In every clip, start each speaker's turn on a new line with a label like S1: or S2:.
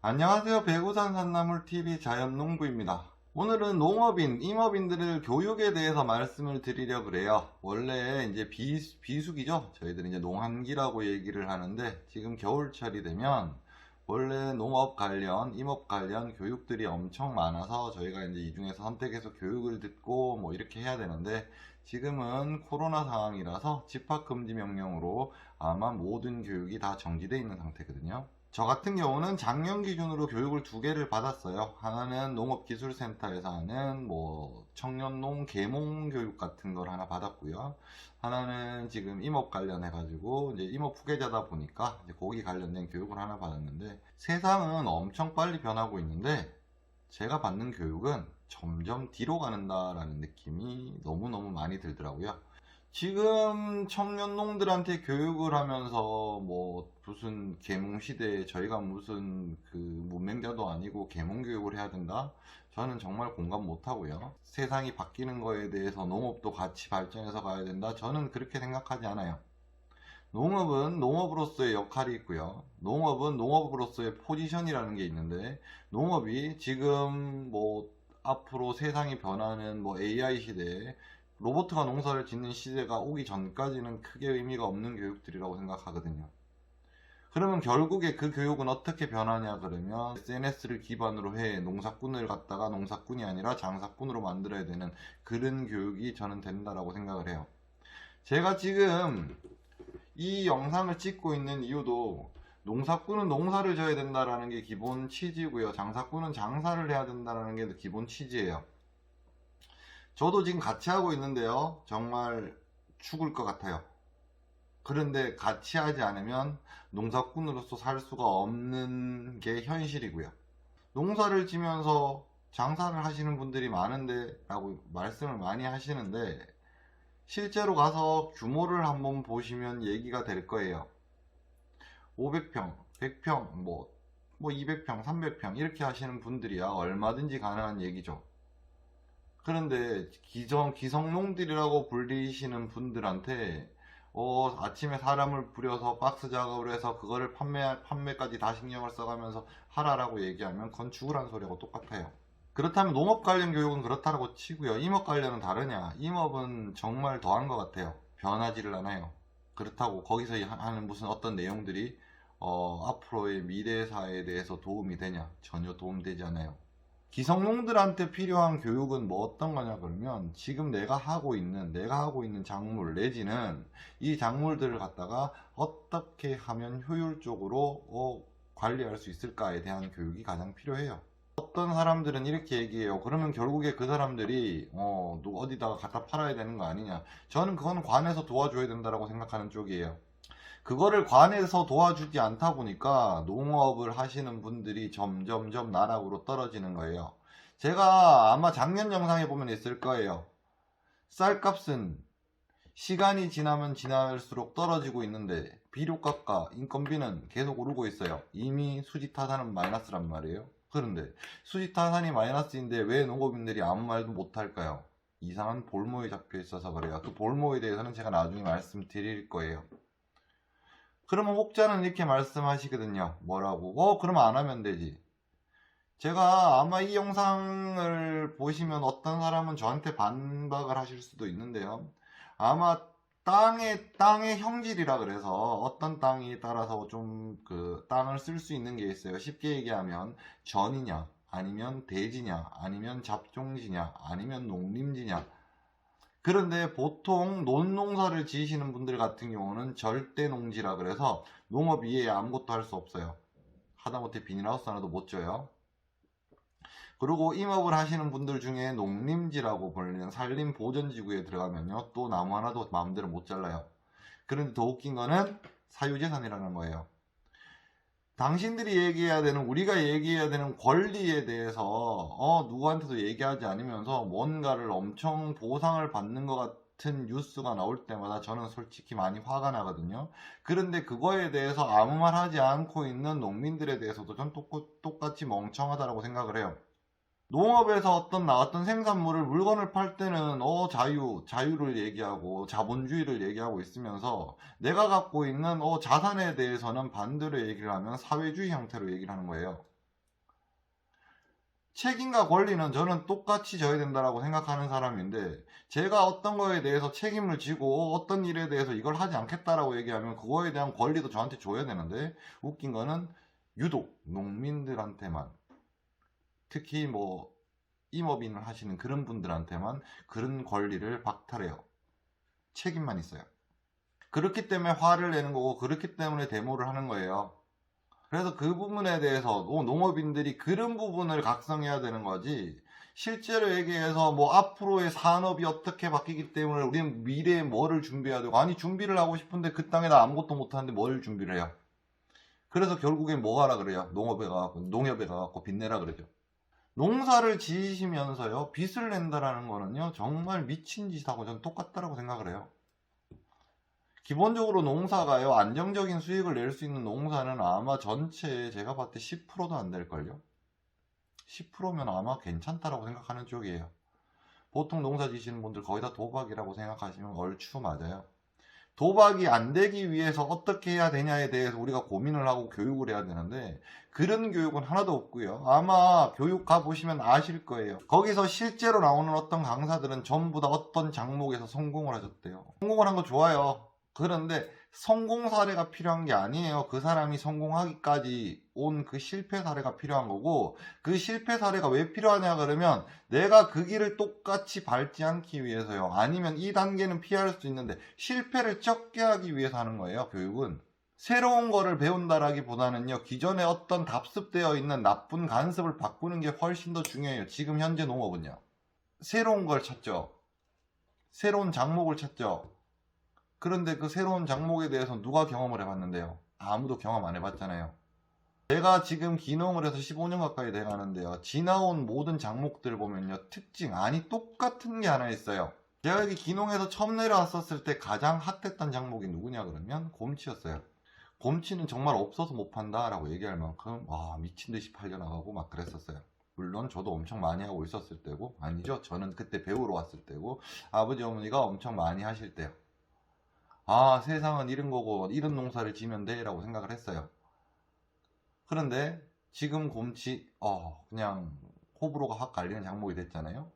S1: 안녕하세요. 배구산 산나물TV 자연농부입니다. 오늘은 농업인, 임업인들을 교육에 대해서 말씀을 드리려고 그래요. 원래 이제 비수기죠. 저희들이 이제 농한기라고 얘기를 하는데 지금 겨울철이 되면 원래 농업 관련, 임업 관련 교육들이 엄청 많아서 저희가 이제 이 중에서 선택해서 교육을 듣고 뭐 이렇게 해야 되는데 지금은 코로나 상황이라서 집합금지 명령으로 아마 모든 교육이 다 정지되어 있는 상태거든요. 저 같은 경우는 작년 기준으로 교육을 두 개를 받았어요. 하나는 농업기술센터에서 하는 뭐 청년농 계몽 교육 같은 걸 하나 받았고요. 하나는 지금 임업 관련해 가지고 이제 임업 후계자다 보니까 이제 거기 관련된 교육을 하나 받았는데 세상은 엄청 빨리 변하고 있는데 제가 받는 교육은 점점 뒤로 가는다라는 느낌이 너무너무 많이 들더라고요. 지금 청년농들한테 교육을 하면서 뭐 무슨 계몽 시대에 저희가 무슨 그 문맹자도 아니고 계몽 교육을 해야 된다? 저는 정말 공감 못 하고요. 세상이 바뀌는 거에 대해서 농업도 같이 발전해서 가야 된다? 저는 그렇게 생각하지 않아요. 농업은 농업으로서의 역할이 있고요. 농업은 농업으로서의 포지션이라는 게 있는데 농업이 지금 뭐 앞으로 세상이 변하는 뭐 AI 시대에 로봇가 농사를 짓는 시대가 오기 전까지는 크게 의미가 없는 교육들이라고 생각하거든요. 그러면 결국에 그 교육은 어떻게 변하냐 그러면 SNS를 기반으로 해 농사꾼을 갖다가 농사꾼이 아니라 장사꾼으로 만들어야 되는 그런 교육이 저는 된다라고 생각을 해요. 제가 지금 이 영상을 찍고 있는 이유도 농사꾼은 농사를 져야 된다라는 게 기본 취지고요. 장사꾼은 장사를 해야 된다라는 게 기본 취지예요. 저도 지금 같이 하고 있는데요. 정말 죽을 것 같아요. 그런데 같이 하지 않으면 농사꾼으로서 살 수가 없는 게 현실이고요. 농사를 지면서 장사를 하시는 분들이 많은데 라고 말씀을 많이 하시는데 실제로 가서 규모를 한번 보시면 얘기가 될 거예요. 500평, 100평, 뭐 200평, 300평 이렇게 하시는 분들이야 얼마든지 가능한 얘기죠. 그런데 기성농들이라고 불리시는 분들한테 아침에 사람을 부려서 박스 작업을 해서 그거를 판매까지 다 신경을 써가면서 하라라고 얘기하면 그건 죽으란 소리하고 똑같아요. 그렇다면 농업 관련 교육은 그렇다고 치고요. 임업 관련은 다르냐? 임업은 정말 더한 것 같아요. 변하지를 않아요. 그렇다고 거기서 하는 무슨 어떤 내용들이 앞으로의 미래 사회에 대해서 도움이 되냐? 전혀 도움되지 않아요. 기성농들한테 필요한 교육은 뭐 어떤 거냐 그러면 지금 내가 하고 있는 작물 내지는 이 작물들을 갖다가 어떻게 하면 효율적으로 관리할 수 있을까에 대한 교육이 가장 필요해요. 어떤 사람들은 이렇게 얘기해요. 그러면 결국에 그 사람들이 어디다가 갖다 팔아야 되는 거 아니냐. 저는 그거는 관에서 도와줘야 된다고 생각하는 쪽이에요. 그거를 관에서 도와주지 않다 보니까 농업을 하시는 분들이 점점점 나락으로 떨어지는 거예요. 제가 아마 작년 영상에 보면 있을 거예요. 쌀값은 시간이 지나면 지날수록 떨어지고 있는데 비료값과 인건비는 계속 오르고 있어요. 이미 수지타산은 마이너스란 말이에요. 그런데 수지타산이 마이너스인데 왜 농업인들이 아무 말도 못할까요? 이상한 볼모에 잡혀 있어서 그래요. 그 볼모에 대해서는 제가 나중에 말씀드릴 거예요. 그러면 혹자는 이렇게 말씀하시거든요. 뭐라고? 그러면 안 하면 되지. 제가 아마 이 영상을 보시면 어떤 사람은 저한테 반박을 하실 수도 있는데요. 아마 땅의 형질이라 그래서 어떤 땅이 따라서 좀 그 땅을 쓸 수 있는 게 있어요. 쉽게 얘기하면 전이냐, 아니면 대지냐, 아니면 잡종지냐, 아니면 농림지냐. 그런데 보통 논농사를 지으시는 분들 같은 경우는 절대 농지라 그래서 농업 이외에 아무것도 할 수 없어요. 하다못해 비닐하우스 하나도 못 져요. 그리고 임업을 하시는 분들 중에 농림지라고 불리는 산림보전지구에 들어가면요 또 나무 하나도 마음대로 못 잘라요. 그런데 더 웃긴 거는 사유재산이라는 거예요. 당신들이 얘기해야 되는, 우리가 얘기해야 되는 권리에 대해서 누구한테도 얘기하지 않으면서 뭔가를 엄청 보상을 받는 것 같은 뉴스가 나올 때마다 저는 솔직히 많이 화가 나거든요. 그런데 그거에 대해서 아무 말 하지 않고 있는 농민들에 대해서도 전 똑같이 멍청하다고 생각을 해요. 농업에서 어떤 생산물을, 물건을 팔 때는 자유를 얘기하고 자본주의를 얘기하고 있으면서 내가 갖고 있는 자산에 대해서는 반대로 얘기를 하면 사회주의 형태로 얘기를 하는 거예요. 책임과 권리는 저는 똑같이 져야 된다라고 생각하는 사람인데, 제가 어떤 거에 대해서 책임을 지고 어떤 일에 대해서 이걸 하지 않겠다라고 얘기하면 그거에 대한 권리도 저한테 줘야 되는데, 웃긴 거는 유독 농민들한테만, 특히 뭐 임업인을 하시는 그런 분들한테만 그런 권리를 박탈해요. 책임만 있어요. 그렇기 때문에 화를 내는 거고, 그렇기 때문에 데모를 하는 거예요. 그래서 그 부분에 대해서 농업인들이 그런 부분을 각성해야 되는 거지, 실제로 얘기해서 뭐 앞으로의 산업이 어떻게 바뀌기 때문에 우리는 미래에 뭐를 준비해야 되고, 아니 준비를 하고 싶은데 그 땅에다 아무것도 못하는데 뭘 준비를 해요. 그래서 결국엔 뭐 하라 그래요. 농협에 가갖고 빚내라 그러죠. 농사를 지으시면서요 빚을 낸다라는 거는요 정말 미친 짓하고 저는 똑같다라고 생각을 해요. 기본적으로 농사가요 안정적인 수익을 낼 수 있는 농사는 아마 전체에 제가 봤을 때 10%도 안 될걸요. 10%면 아마 괜찮다라고 생각하는 쪽이에요. 보통 농사 지시는 분들 거의 다 도박이라고 생각하시면 얼추 맞아요. 도박이 안 되기 위해서 어떻게 해야 되냐에 대해서 우리가 고민을 하고 교육을 해야 되는데, 그런 교육은 하나도 없고요. 아마 교육 가보시면 아실 거예요. 거기서 실제로 나오는 어떤 강사들은 전부 다 어떤 장목에서 성공을 하셨대요. 성공을 한 거 좋아요. 그런데 성공 사례가 필요한 게 아니에요. 그 사람이 성공하기까지 온 그 실패 사례가 필요한 거고, 그 실패 사례가 왜 필요하냐 그러면 내가 그 길을 똑같이 밟지 않기 위해서요. 아니면 이 단계는 피할 수 있는데 실패를 적게 하기 위해서 하는 거예요. 교육은 새로운 거를 배운다라기보다는요 기존에 어떤 답습되어 있는 나쁜 관습을 바꾸는 게 훨씬 더 중요해요. 지금 현재 농업은요 새로운 걸 찾죠. 새로운 장목을 찾죠. 그런데 그 새로운 장목에 대해서 누가 경험을 해봤는데요? 아무도 경험 안 해봤잖아요. 제가 지금 기농을 해서 15년 가까이 돼가는데요. 지나온 모든 장목들 보면요. 특징, 아니 똑같은 게 하나 있어요. 제가 여기 기농에서 처음 내려왔었을 때 가장 핫했던 장목이 누구냐 그러면 곰치였어요. 곰치는 정말 없어서 못 판다 라고 얘기할 만큼 와 미친듯이 팔려나가고 막 그랬었어요. 물론 저도 엄청 많이 하고 있었을 때고, 아니죠, 저는 그때 배우러 왔을 때고 아버지 어머니가 엄청 많이 하실 때요. 아 세상은 이런 거고 이런 농사를 지면 돼 라고 생각을 했어요. 그런데 지금 곰치 그냥 호불호가 확 갈리는 장목이 됐잖아요.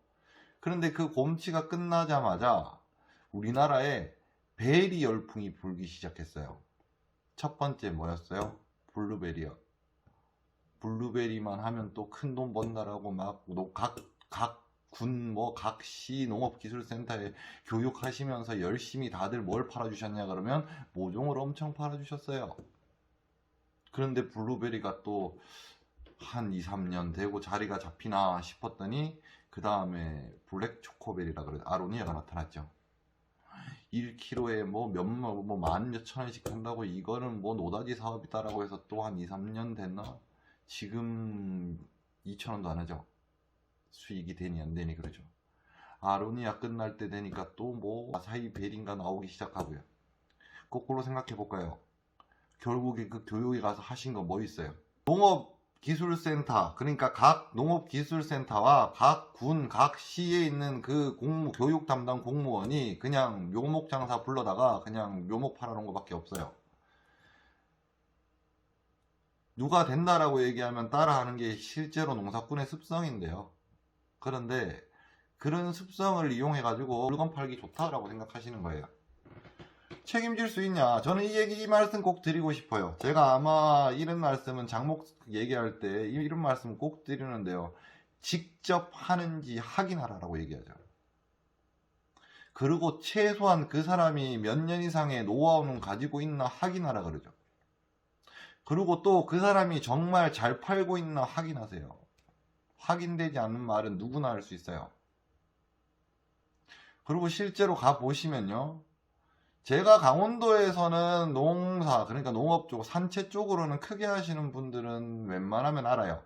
S1: 그런데 그 곰치가 끝나자마자 우리나라에 베리 열풍이 불기 시작했어요. 첫 번째 뭐였어요? 블루베리요. 블루베리만 하면 또 큰 돈 번다라고 막 각 군 뭐 각 시 농업기술센터에 교육하시면서 열심히 다들 뭘 팔아주셨냐 그러면 모종을 엄청 팔아주셨어요. 그런데 블루베리가 또 한 2, 3년 되고 자리가 잡히나 싶었더니 그 다음에 블랙 초코베리라 그래 아로니아가 나타났죠. 1kg에 뭐 만 몇천 원씩 한다고 이거는 뭐 노다지 사업이다라고 해서 또 한 2, 3년 됐나? 지금 2,000원도 안 하죠. 수익이 되니 안 되니 그러죠. 아로니아 끝날 때 되니까 또 뭐 아사히 베리인가 나오기 시작하고요. 거꾸로 생각해 볼까요? 결국에 그 교육에 가서 하신 거 뭐 있어요? 농업기술센터, 그러니까 각 농업기술센터와 각 군, 각 시에 있는 그 교육 담당 공무원이 그냥 묘목 장사 불러다가 그냥 묘목 팔아놓은 거밖에 없어요. 누가 된다라고 얘기하면 따라하는 게 실제로 농사꾼의 습성인데요. 그런데 그런 습성을 이용해가지고 물건 팔기 좋다라고 생각하시는 거예요. 책임질 수 있냐? 저는 이 말씀 꼭 드리고 싶어요. 제가 아마 이런 말씀은 장목 얘기할 때 이런 말씀 꼭 드리는데요. 직접 하는지 확인하라라고 얘기하죠. 그리고 최소한 그 사람이 몇 년 이상의 노하우는 가지고 있나 확인하라 그러죠. 그리고 또 그 사람이 정말 잘 팔고 있나 확인하세요. 확인되지 않는 말은 누구나 할 수 있어요. 그리고 실제로 가보시면요. 제가 강원도에서는 농사, 그러니까 농업 쪽, 산채 쪽으로는 크게 하시는 분들은 웬만하면 알아요.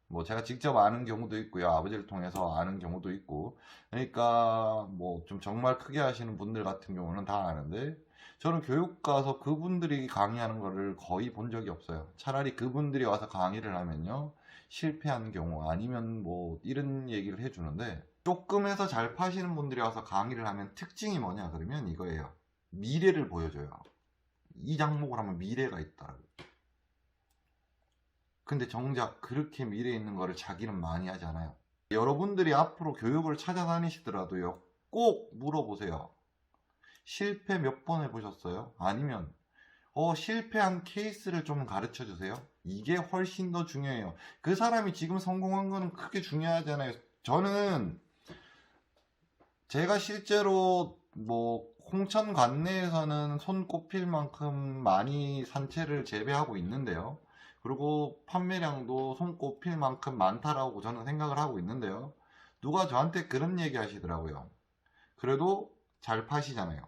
S1: 뭐 제가 직접 아는 경우도 있고요. 아버지를 통해서 아는 경우도 있고. 그러니까 뭐 좀 정말 크게 하시는 분들 같은 경우는 다 아는데, 저는 교육 가서 그분들이 강의하는 거를 거의 본 적이 없어요. 차라리 그분들이 와서 강의를 하면요. 실패한 경우 아니면 뭐 이런 얘기를 해주는데, 조금 해서 잘 파시는 분들이 와서 강의를 하면 특징이 뭐냐 그러면 이거예요. 미래를 보여줘요. 이 장목을 하면 미래가 있다. 근데 정작 그렇게 미래에 있는 거를 자기는 많이 하지 않아요. 여러분들이 앞으로 교육을 찾아다니시더라도요, 꼭 물어보세요. 실패 몇 번 해보셨어요? 아니면 실패한 케이스를 좀 가르쳐 주세요. 이게 훨씬 더 중요해요. 그 사람이 지금 성공한 거는 크게 중요하잖아요. 저는 제가 실제로 뭐 홍천 관내에서는 손꼽힐 만큼 많이 산채를 재배하고 있는데요. 그리고 판매량도 손꼽힐 만큼 많다라고 저는 생각을 하고 있는데요. 누가 저한테 그런 얘기 하시더라고요. 그래도 잘 파시잖아요.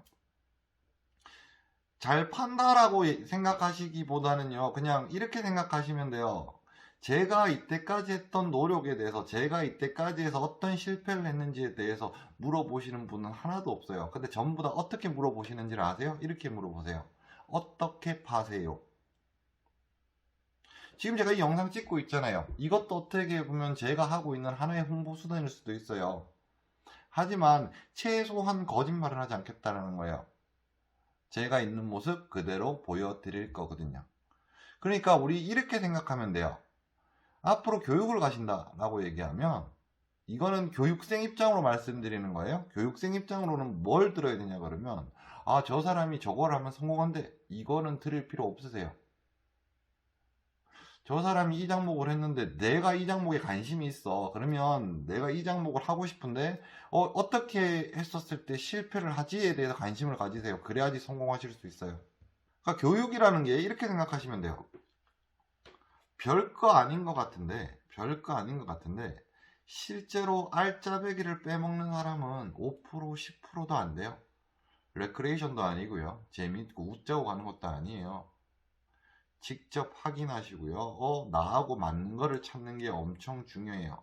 S1: 잘 판다라고 생각하시기보다는요, 그냥 이렇게 생각하시면 돼요. 제가 이때까지 했던 노력에 대해서, 제가 이때까지 해서 어떤 실패를 했는지에 대해서 물어보시는 분은 하나도 없어요. 근데 전부 다 어떻게 물어보시는지를 아세요? 이렇게 물어보세요. 어떻게 파세요? 지금 제가 이 영상 찍고 있잖아요. 이것도 어떻게 보면 제가 하고 있는 하나의 홍보 수단일 수도 있어요. 하지만 최소한 거짓말을 하지 않겠다는 거예요. 제가 있는 모습 그대로 보여드릴 거거든요. 그러니까 우리 이렇게 생각하면 돼요. 앞으로 교육을 가신다라고 얘기하면 이거는 교육생 입장으로 말씀드리는 거예요. 교육생 입장으로는 뭘 들어야 되냐 그러면 저 사람이 저걸 하면 성공한대. 이거는 들을 필요 없으세요. 저 사람이 이 종목을 했는데 내가 이 종목에 관심이 있어. 그러면 내가 이 종목을 하고 싶은데 어떻게 했었을 때 실패를 하지에 대해서 관심을 가지세요. 그래야지 성공하실 수 있어요. 그러니까 교육이라는 게 이렇게 생각하시면 돼요. 별거 아닌 것 같은데 실제로 알짜배기를 빼먹는 사람은 5% 10%도 안 돼요. 레크레이션도 아니고요. 재미있고 웃자고 가는 것도 아니에요. 직접 확인하시고요. 나하고 맞는 거를 찾는 게 엄청 중요해요.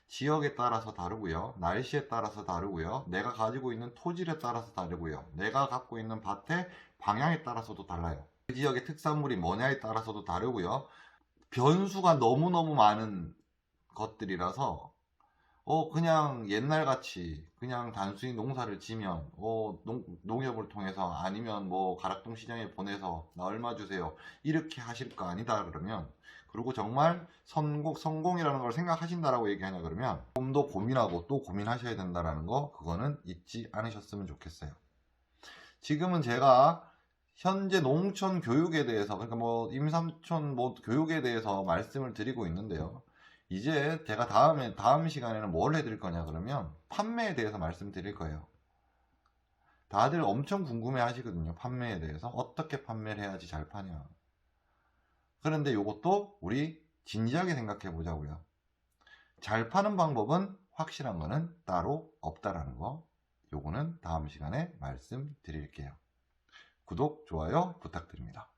S1: 지역에 따라서 다르고요. 날씨에 따라서 다르고요. 내가 가지고 있는 토질에 따라서 다르고요. 내가 갖고 있는 밭의 방향에 따라서도 달라요. 그 지역의 특산물이 뭐냐에 따라서도 다르고요. 변수가 너무너무 많은 것들이라서 그냥 옛날같이 그냥 단순히 농사를 지면 농협을 통해서 아니면 뭐 가락동 시장에 보내서 나 얼마 주세요 이렇게 하실 거 아니다 그러면, 그리고 정말 성공이라는 걸 생각하신다라고 얘기하냐 그러면 좀 더 고민하고 또 고민하셔야 된다라는 거, 그거는 잊지 않으셨으면 좋겠어요. 지금은 제가 현재 농촌 교육에 대해서, 그러니까 뭐 임삼촌 뭐 교육에 대해서 말씀을 드리고 있는데요. 이제 제가 다음 시간에는 뭘 해드릴 거냐 그러면 판매에 대해서 말씀드릴 거예요. 다들 엄청 궁금해 하시거든요. 판매에 대해서 어떻게 판매를 해야지 잘 파냐. 그런데 이것도 우리 진지하게 생각해 보자고요. 잘 파는 방법은 확실한 거는 따로 없다라는 거, 요거는 다음 시간에 말씀드릴게요. 구독, 좋아요 부탁드립니다.